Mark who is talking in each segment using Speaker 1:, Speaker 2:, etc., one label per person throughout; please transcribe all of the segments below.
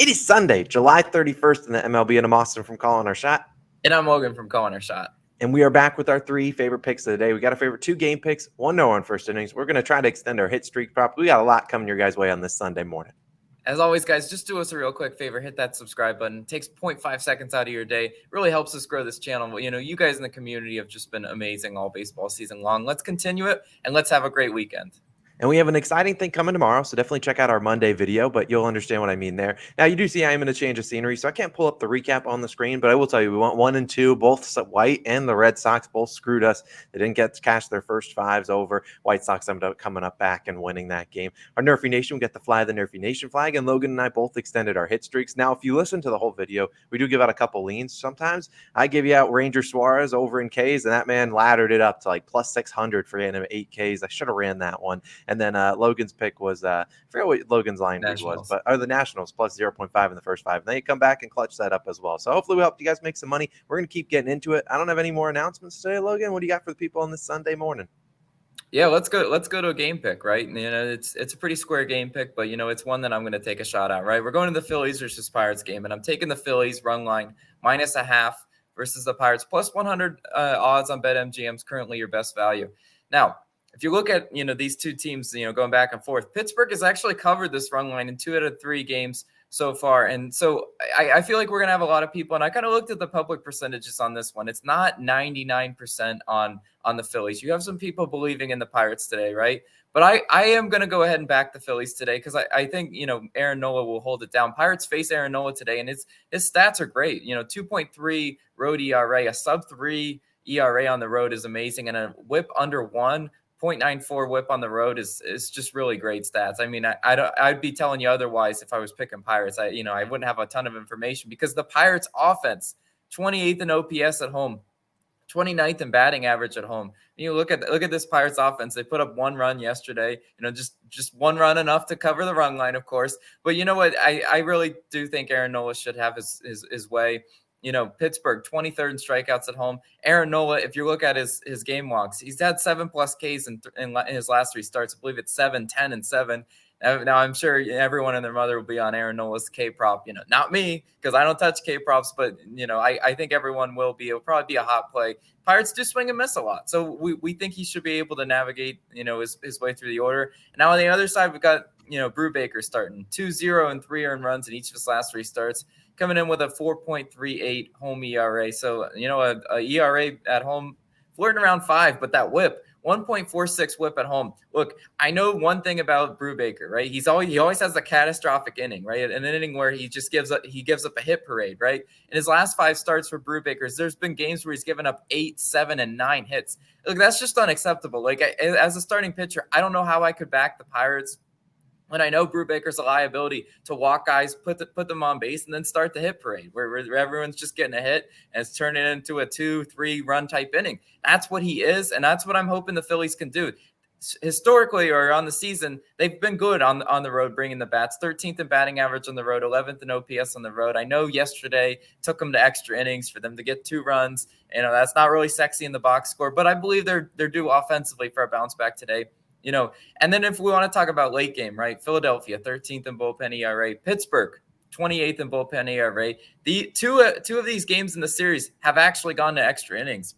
Speaker 1: It is Sunday, July 31st in the MLB, and I'm Austin from Calling Our Shot.
Speaker 2: And I'm Logan from Calling Our Shot.
Speaker 1: And we are back with our three favorite picks of the day. We got our favorite 2 game picks, 1 no on first innings. We're going to try to extend our hit streak prop. We got a lot coming your guys' way on this Sunday morning.
Speaker 2: As always, guys, just do us a real quick favor. Hit that subscribe button. It takes 0.5 seconds out of your day. It really helps us grow this channel. You know, you guys in the community have just been amazing all baseball season long. Let's continue it, and let's have a great weekend.
Speaker 1: And we have an exciting thing coming tomorrow, so definitely check out our Monday video, but you'll understand what I mean there. Now, you do see I am in a change of scenery, so I can't pull up the recap on the screen, but I will tell you, we went 1 and 2, both White and the Red Sox both screwed us. They didn't get to cash their first fives over. White Sox ended up coming up back and winning that game. Our Nerfy Nation, we get the fly the Nerfy Nation flag, and Logan and I both extended our hit streaks. Now, if you listen to the whole video, we do give out a couple leans. Sometimes I give you out Ranger Suarez over in Ks, and that man laddered it up to like plus 600 for him 8 Ks. I should have ran that one. And then Logan's pick was I forget what Logan's line read was, but the Nationals plus 0.5 in the first 5. And they come back and clutch that up as well. So hopefully we helped you guys make some money. We're going to keep getting into it. I don't have any more announcements today, Logan. What do you got for the people on this Sunday morning?
Speaker 2: Yeah, let's go to a game pick, right? You know, it's a pretty square game pick, but you know, it's one that I'm going to take a shot at, right? We're going to the Phillies versus Pirates game, and I'm taking the Phillies run line -0.5 versus the Pirates plus 100 odds on BetMGM's currently your best value. Now, if you look at, you know, these two teams, you know, going back and forth, Pittsburgh has actually covered this run line in 2 out of 3 games so far. And so I feel like we're going to have a lot of people. And I kind of looked at the public percentages on this one. It's not 99% on the Phillies. You have some people believing in the Pirates today, right? But I am going to go ahead and back the Phillies today because I think, you know, Aaron Nola will hold it down. Pirates face Aaron Nola today, and his stats are great. You know, 2.3 road ERA, a sub-3 ERA on the road is amazing, and a whip under 1. 0.94 whip on the road is just really great stats. I mean, I'd be telling you otherwise if I was picking Pirates. I wouldn't have a ton of information because the Pirates offense, 28th in OPS at home, 29th in batting average at home. You look at this Pirates offense. They put up 1 run yesterday, you know, just 1 run enough to cover the run line, of course. But you know what? I really do think Aaron Nola should have his way. You know, Pittsburgh, 23rd in strikeouts at home. Aaron Nola, if you look at his game walks, he's had 7+ Ks in his last 3 starts. I believe it's 7, 10, and 7. Now, I'm sure everyone and their mother will be on Aaron Nola's K prop. You know, not me because I don't touch K props, but, you know, I think everyone will be. It'll probably be a hot play. Pirates do swing and miss a lot. So we think he should be able to navigate, you know, his way through the order. And now on the other side, we've got, you know, Brubaker starting 2-0 and 3 earned runs in each of his last 3 starts, coming in with a 4.38 home ERA. So, you know, a ERA at home flirting around 5, but that whip, 1.46 whip at home. Look, I know one thing about Brubaker, right? He always has a catastrophic inning, right? An inning where he just gives up a hit parade, right? In his last 5 starts for Brubaker, there's been games where he's given up 8, 7, and 9 hits. Look, that's just unacceptable. Like, as a starting pitcher, I don't know how I could back the Pirates when I know Brubaker's a liability to walk guys, put them on base, and then start the hit parade where everyone's just getting a hit and it's turning into a 2-3 run type inning. That's what he is, and that's what I'm hoping the Phillies can do. Historically, or on the season, they've been good on the road, bringing the bats. 13th in batting average on the road, 11th in OPS on the road. I know yesterday took them to extra innings for them to get 2 runs. You know, that's not really sexy in the box score, but I believe they're due offensively for a bounce back today. You know, and then if we want to talk about late game, right? Philadelphia, 13th in bullpen ERA. Pittsburgh, 28th in bullpen ERA. The two of these games in the series have actually gone to extra innings.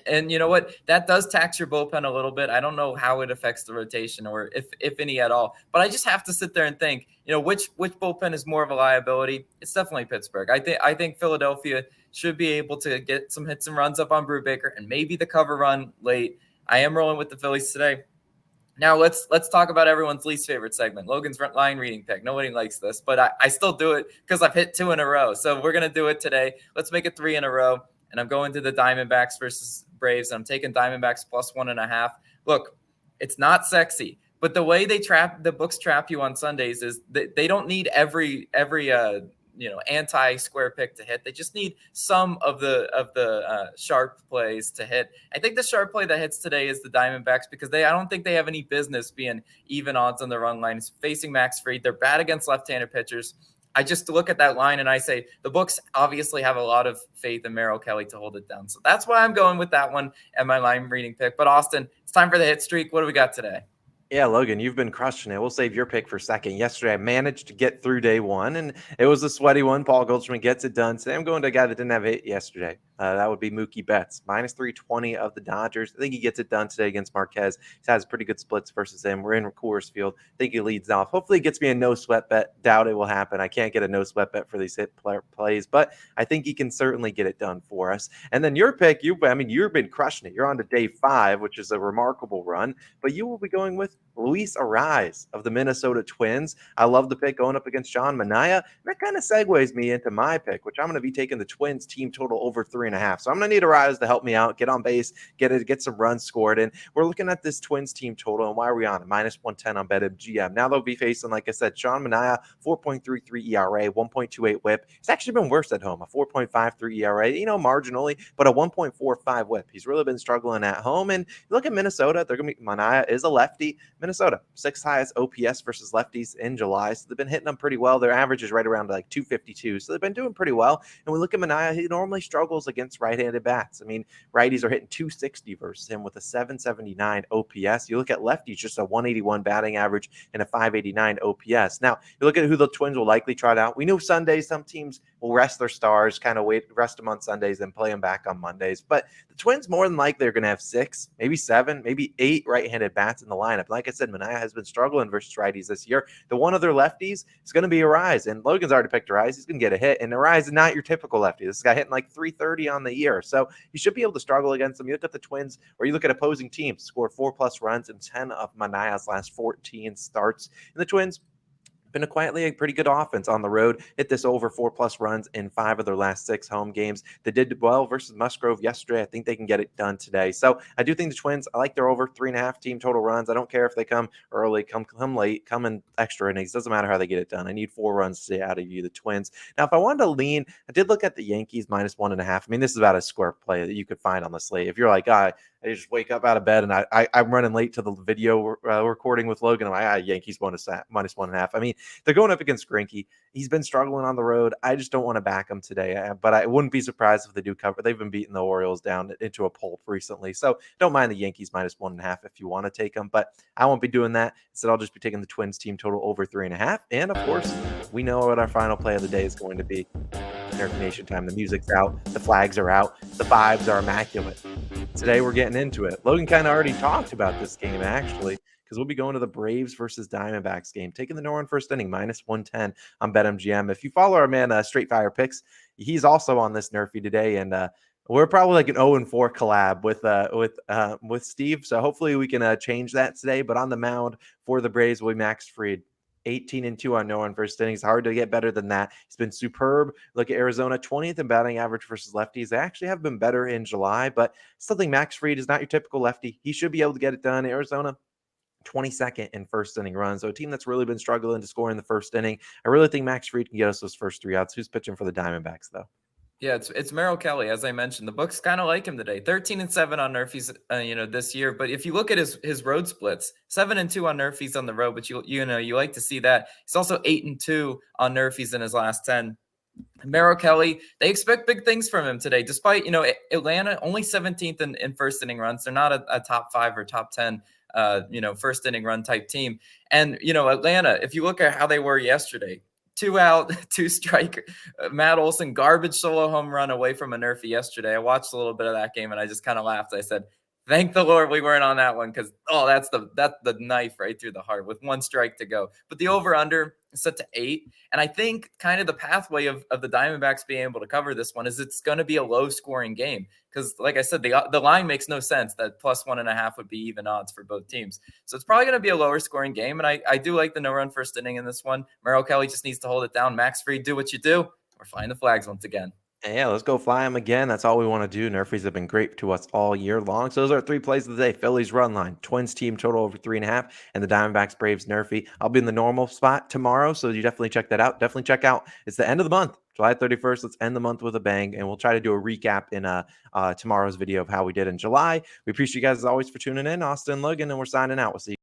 Speaker 2: And you know what? That does tax your bullpen a little bit. I don't know how it affects the rotation or if any at all. But I just have to sit there and think, you know, which bullpen is more of a liability? It's definitely Pittsburgh. I think Philadelphia should be able to get some hits and runs up on Brubaker and maybe the cover run late. I am rolling with the Phillies today. Now let's talk about everyone's least favorite segment, Logan's line reading pick. Nobody likes this, but I still do it because I've hit 2 in a row. So we're going to do it today. Let's make it 3 in a row. And I'm going to the Diamondbacks versus Braves. And I'm taking Diamondbacks plus 1.5. Look, it's not sexy, but the way the books trap you on Sundays is that they don't need every anti-square pick to hit. They just need some of the sharp plays to hit. I think the sharp play that hits today is the Diamondbacks because I don't think they have any business being even odds on the run line. It's facing Max Fried. They're bad against left-handed pitchers. I just look at that line and I say the books obviously have a lot of faith in Merrill Kelly to hold it down. So that's why I'm going with that one and my line reading pick. But Austin, it's time for the hit streak. What do we got today?
Speaker 1: Yeah, Logan, you've been crushing it. We'll save your pick for second. Yesterday, I managed to get through day one, and it was a sweaty one. Paul Goldschmidt gets it done. Today, I'm going to a guy that didn't have it yesterday. That would be Mookie Betts, minus 320 of the Dodgers. I think he gets it done today against Marquez. He has pretty good splits versus him. We're in Coors Field. I think he leads off. Hopefully, it gets me a no sweat bet. Doubt it will happen. I can't get a no sweat bet for these hit plays, but I think he can certainly get it done for us. And then your pick, you've been crushing it. You're on to day 5, which is a remarkable run. But you will be going with Luis Arraez of the Minnesota Twins. I love the pick going up against John Manaea. That kind of segues me into my pick, which I'm going to be taking the Twins team total over 3.5. So I'm going to need Arraez to help me out, get on base, get some runs scored. And we're looking at this Twins team total, and why are we on it? Minus 110 on BetMGM. Now they'll be facing, like I said, Sean Manaea, 4.33 ERA, 1.28 whip. It's actually been worse at home, a 4.53 ERA, marginally, but a 1.45 whip. He's really been struggling at home. And you look at Minnesota, they're going to be, Manaea is a lefty. Minnesota, 6th highest OPS versus lefties in July. So they've been hitting them pretty well. Their average is right around like 252. So they've been doing pretty well. And we look at Manaea, he normally struggles against right-handed bats. I mean, righties are hitting 260 versus him with a 779 OPS. You look at lefties, just a 181 batting average and a 589 OPS. Now, you look at who the Twins will likely trot out. We know Sundays, some teams will rest their stars, kind of rest them on Sundays, then play them back on Mondays. But the Twins more than likely are going to have 6, maybe 7, maybe 8 right-handed bats in the lineup. Like I said, Manaea has been struggling versus righties this year. The one of their lefties is going to be Arraez, and Logan's already picked Arraez. He's going to get a hit, and Arraez is not your typical lefty. This guy hitting like 330 on the year, so you should be able to struggle against them. You look at the Twins, or you look at opposing teams, scored 4+ runs in 10 of Manaea's last 14 starts, and the Twins been quietly a pretty good offense on the road. Hit this over 4+ runs in 5 of their last 6 home games. They did well versus Musgrove yesterday. I think they can get it done today. So I do think the Twins, I like their over 3.5 team total runs. I don't care if they come early, come late, come in extra innings. Doesn't matter how they get it done. I need 4 runs to out of you, the Twins. Now, if I wanted to lean, I did look at the Yankees minus 1.5. I mean, this is about a square play that you could find on the slate. If you're like, I just wake up out of bed and I'm running late to the video recording with Logan. I'm like, Yankees minus 1.5. I mean, they're going up against Greinke. He's been struggling on the road. I just don't want to back him today, but I wouldn't be surprised if they do cover. They've been beating the Orioles down into a pulp recently, so don't mind the Yankees minus 1.5 if you want to take them, but I won't be doing that. Instead, I'll just be taking the Twins team total over 3.5. And of course, we know what our final play of the day is going to be. Nerf Nation time. The music's out. The flags are out. The vibes are immaculate. Today, we're getting into it. Logan kind of already talked about this game, actually, because we'll be going to the Braves versus Diamondbacks game, taking the Noren first inning, minus 110 on BetMGM. If you follow our man, Straight Fire Picks, he's also on this Nerfy today, and we're probably like an 0-4 collab with Steve, so hopefully we can change that today. But on the mound for the Braves will be Max Fried. 18-2 on Noren first innings. Hard to get better than that. He's been superb. Look at Arizona, 20th in batting average versus lefties. They actually have been better in July, but still think Max Fried is not your typical lefty. He should be able to get it done. Arizona, 22nd in first inning runs. So a team that's really been struggling to score in the first inning. I really think Max Fried can get us those first 3 outs. Who's pitching for the Diamondbacks, though?
Speaker 2: Yeah, it's Merrill Kelly, as I mentioned. The books kind of like him today. 13-7 on Nerfies, this year. But if you look at his road splits, 7-2 on Nerfies on the road. But you like to see that. He's also 8-2 on Nerfies in his last 10. Merrill Kelly, they expect big things from him today. Despite Atlanta only 17th in first inning runs, they're not a top 5 or top 10 first inning run type team. And Atlanta, if you look at how they were yesterday. 2 out, 2 strike. Matt Olson, garbage solo home run away from a Nerfy yesterday. I watched a little bit of that game and I just kind of laughed. I said, thank the Lord we weren't on that one because, that's the knife right through the heart with 1 strike to go. But the over-under is set to 8. And I think kind of the pathway of the Diamondbacks being able to cover this one is it's going to be a low-scoring game because, like I said, the line makes no sense that plus 1.5 would be even odds for both teams. So it's probably going to be a lower-scoring game, and I do like the no-run first inning in this one. Merrill Kelly just needs to hold it down. Max Fried, do what you do. We're flying the flags once again.
Speaker 1: Yeah, let's go fly them again. That's all we want to do. Nerfies have been great to us all year long. So those are 3 plays of the day. Phillies run line, Twins team total over 3.5, and the Diamondbacks Braves Nerfy. I'll be in the normal spot tomorrow, so you definitely check that out. Definitely check out. It's the end of the month, July 31st. Let's end the month with a bang, and we'll try to do a recap in tomorrow's video of how we did in July. We appreciate you guys as always for tuning in. Austin, Logan, and we're signing out. We'll see you.